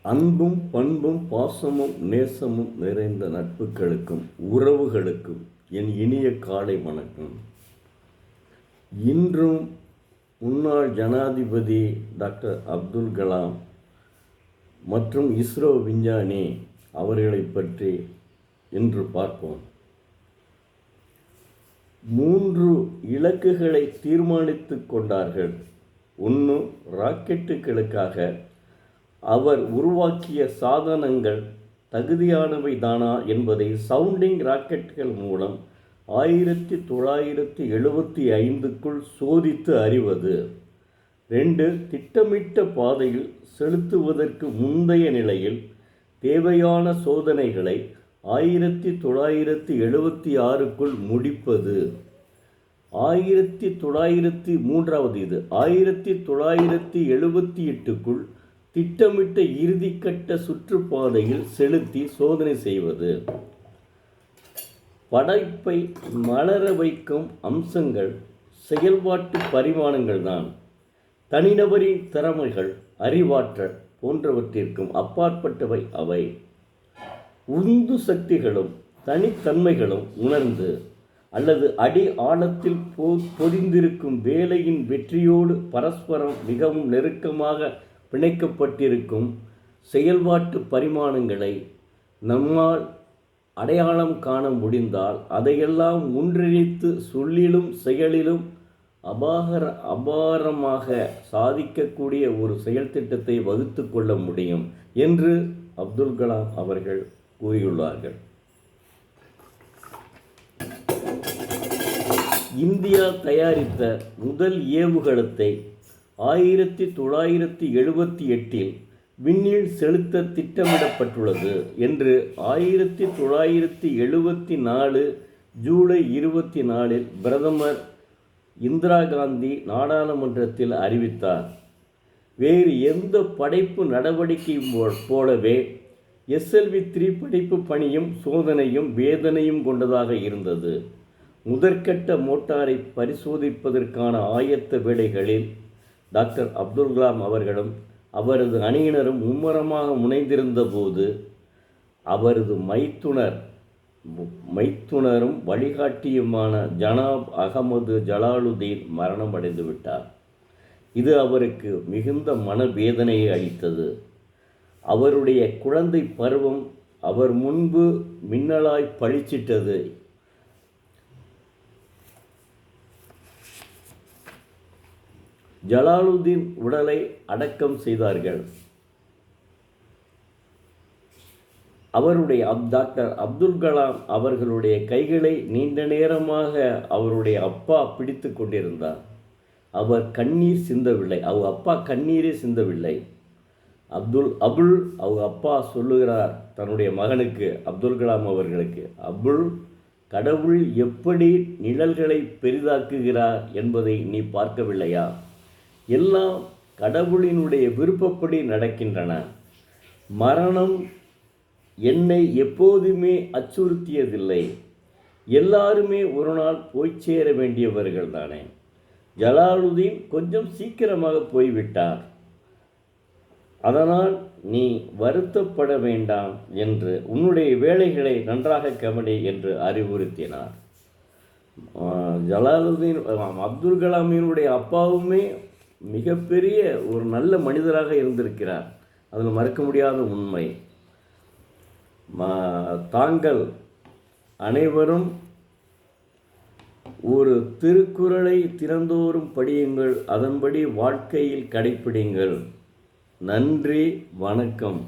அன்பும் பண்பும் பாசமும் நேசமும் நிறைந்த நட்புகளுக்கும் உறவுகளுக்கும் என் இனிய காலை வணக்கம். இன்றும் முன்னாள் ஜனாதிபதி டாக்டர் அப்துல் கலாம் மற்றும் இஸ்ரோ விஞ்ஞானி அவர்களை பற்றி இன்று பார்ப்போம். 3 இலக்குகளை தீர்மானித்து கொண்டார்கள். 1. ராக்கெட்டுகளுக்காக அவர் உருவாக்கிய சாதனங்கள் தகுதியானவை தானா என்பதை சவுண்டிங் ராக்கெட்டுகள் மூலம் 1975க்குள் சோதித்து அறிவது. 2. திட்டமிட்ட பாதையில் செலுத்துவதற்கு முந்தைய நிலையில் தேவையான சோதனைகளை 1976க்குள் முடிப்பது. 1978க்குள் திட்டமிட்ட இறுதிக்கட்ட சுற்றுப்பாதையில் செலுத்தி சோதனை செய்வது. படைப்பை மலர வைக்கும் அம்சங்கள் செயல்பாட்டு பரிமாணங்கள் தான். தனிநபரின் திறமைகள், அறிவாற்றல் போன்றவற்றிற்கும் அப்பாற்பட்டவை அவை. உந்து சக்திகளும் தனித்தன்மைகளும் உணர்ந்து அல்லது அடி ஆழத்தில் பொதிந்திருக்கும் வேலையின் வெற்றியோடு பரஸ்பரம் மிகவும் நெருக்கமாக பிணைக்கப்பட்டிருக்கும் செயல்பாட்டு பரிமாணங்களை நம்மால் அடையாளம் காண முடிந்தால் அதையெல்லாம் ஒன்றிணைத்து சொல்லிலும் செயலிலும் அபாரமாக சாதிக்கக்கூடிய ஒரு செயல் திட்டத்தை வகுத்து கொள்ள முடியும் என்று அப்துல் கலாம் அவர்கள் கூறியுள்ளார்கள். இந்தியா தயாரித்த முதல் ஏவுகணத்தை 1978 விண்ணில் செலுத்த திட்டமிடப்பட்டுள்ளது என்று 1974 ஜூலை 24 பிரதமர் இந்திரா காந்தி நாடாளுமன்றத்தில் அறிவித்தார். வேறு எந்த படைப்பு நடவடிக்கையும் போலவே SLV-3 படைப்பு பணியும் சோதனையும் வேதனையும் கொண்டதாக இருந்தது. முதற்கட்ட மோட்டாரை பரிசோதிப்பதற்கான ஆயத்த வேலைகளில் டாக்டர் அப்துல் கலாம் அவர்களும் அவரது அணியினரும் மும்முரமாக முனைந்திருந்த போது அவரது மைத்துனரும் வழிகாட்டியுமான ஜனாப் அகமது ஜலாலுதீன் மரணம் அடைந்து விட்டார். இது அவருக்கு மிகுந்த மனவேதனையை அளித்தது. அவருடைய குழந்தை பருவம் அவர் முன்பு மின்னலாய் பளிச்சிட்டது. ஜலாலுதீன் உடலை அடக்கம் செய்தார்கள். அவருடைய டாக்டர் அப்துல் கலாம் அவர்களுடைய கைகளை நீண்ட நேரமாக அவருடைய அப்பா பிடித்து கொண்டிருந்தார். அவர் கண்ணீர் சிந்தவில்லை. அவர் அப்பா கண்ணீரே சிந்தவில்லை. அவங்க அப்பா சொல்லுகிறார் தன்னுடைய மகனுக்கு, அப்துல் கலாம் அவர்களுக்கு, கடவுள் எப்படி நிழல்களை பெரிதாக்குகிறார் என்பதை நீ பார்க்கவில்லையா? எல்லாம் கடவுளினுடைய விருப்பப்படி நடக்கின்றன. மரணம் என்னை எப்போதுமே அச்சுறுத்தியதில்லை. எல்லாருமே ஒரு நாள் போய் சேர வேண்டியவர்கள் தானே. ஜலாலுதீன் கொஞ்சம் சீக்கிரமாக போய்விட்டார். அதனால் நீ வருத்தப்பட வேண்டாம் என்று உன்னுடைய வேலைகளை நன்றாக கவனி என்று அறிவுறுத்தினார். ஜலாலுதீன் அப்துல் கலாமினுடைய அப்பாவுமே மிகப்பெரிய ஒரு நல்ல மனிதராக இருந்திருக்கிறார். அதில் மறக்க முடியாத உண்மை. தாங்கள் அனைவரும் ஒரு திருக்குறளை திறந்தோறும் படியுங்கள், அதன்படி வாழ்க்கையில் கடைப்பிடிங்கள். நன்றி, வணக்கம்.